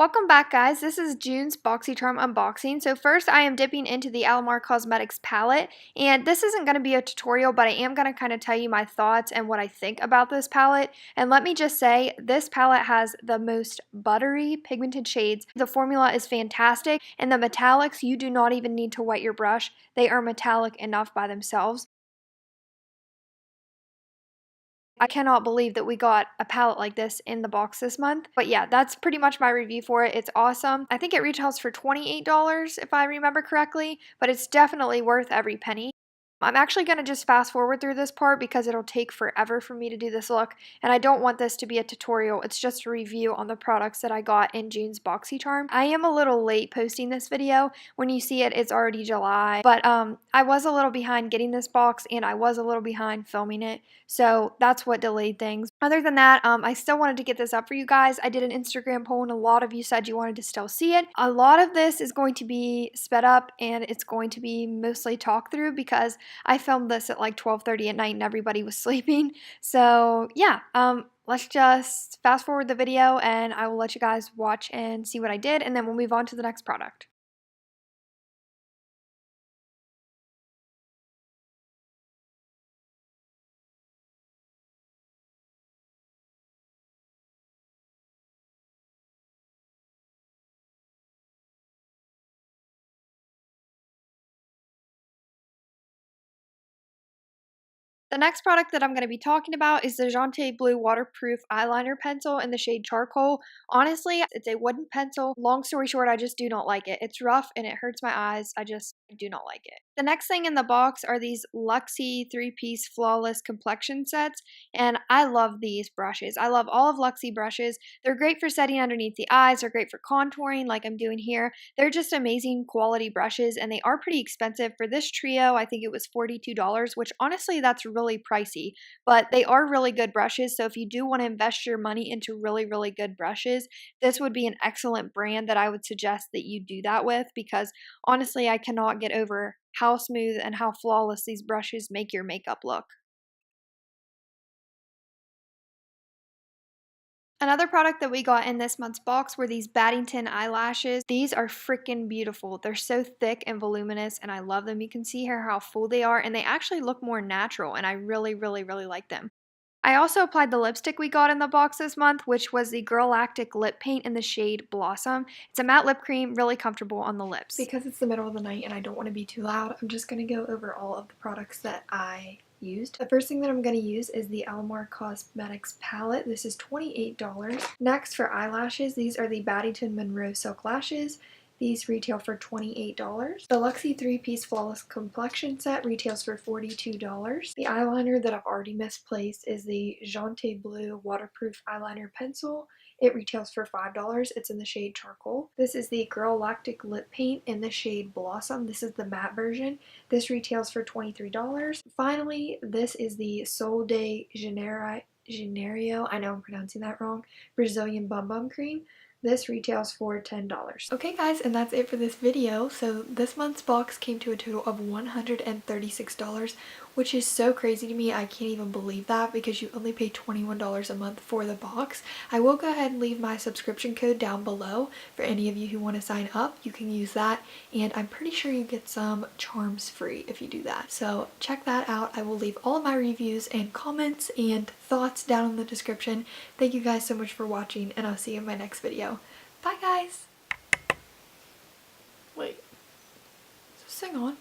Welcome back, guys. This is June's Boxycharm unboxing. So first I am dipping into the Alamar Cosmetics palette, and this isn't going to be a tutorial, but I am going to kind of tell you my thoughts and what I think about this palette. And let me just say, this palette has the most buttery pigmented shades. The formula is fantastic, and the metallics, you do not even need to wet your brush. They are metallic enough by themselves. I cannot believe that we got a palette like this in the box this month. But yeah, that's pretty much my review for it. It's awesome. I think it retails for $28 if I remember correctly, but it's definitely worth every penny. I'm actually going to just fast forward through this part because it'll take forever for me to do this look, and I don't want this to be a tutorial. It's just a review on the products that I got in June's Boxycharm. I am a little late posting this video. When you see it, it's already July, but I was a little behind getting this box, and I was a little behind filming it, so that's what delayed things. Other than that, I still wanted to get this up for you guys. I did an Instagram poll, and a lot of you said you wanted to still see it. A lot of this is going to be sped up, and it's going to be mostly talk through because I filmed this at like 12:30 at night and everybody was sleeping. So yeah, let's just fast forward the video and I will let you guys watch and see what I did, and then we'll move on to the next product. The next product that I'm going to be talking about is the Jonteblu waterproof eyeliner pencil in the shade Charcoal. Honestly, it's a wooden pencil. Long story short, I just do not like it. It's rough and it hurts my eyes. I just do not like it. The next thing in the box are these Luxy 3-piece flawless complexion sets, and I love these brushes. I love all of Luxy brushes. They're great for setting underneath the eyes. They're great for contouring like I'm doing here. They're just amazing quality brushes, and they are pretty expensive. For this trio, I think it was $42, which honestly, that's really pricey, but they are really good brushes. So if you do want to invest your money into really, really good brushes, this would be an excellent brand that I would suggest that you do that with, because honestly, I cannot get over how smooth and how flawless these brushes make your makeup look. Another product that we got in this month's box were these Paddington eyelashes. These are freaking beautiful. They're so thick and voluminous, and I love them. You can see here how full they are, and they actually look more natural, and I really, really, really like them. I also applied the lipstick we got in the box this month, which was the Girlactic Lip Paint in the shade Blossom. It's a matte lip cream, really comfortable on the lips. Because it's the middle of the night and I don't want to be too loud, I'm just going to go over all of the products that I used. The first thing that I'm going to use is the Alamar Cosmetics palette. This is $28. Next, for eyelashes, these are the Paddington Monroe Silk Lashes. These retail for $28. The Luxy 3-piece Flawless Complexion Set retails for $42. The eyeliner that I've already misplaced is the Jonteblu Waterproof Eyeliner Pencil. It retails for $5. It's in the shade Charcoal. This is the Girlactic Lip Paint in the shade Blossom. This is the matte version. This retails for $23. Finally, this is the Sol de Janeiro, I know I'm pronouncing that wrong, Brazilian Bum Bum Cream. This retails for $10. Okay guys, and that's it for this video. So this month's box came to a total of $136, which is so crazy to me. I can't even believe that, because you only pay $21 a month for the box. I will go ahead and leave my subscription code down below for any of you who want to sign up. You can use that, and I'm pretty sure you get some charms free if you do that. So check that out. I will leave all of my reviews and comments and thoughts down in the description. Thank you guys so much for watching, and I'll see you in my next video. Bye guys! Wait, so sing on.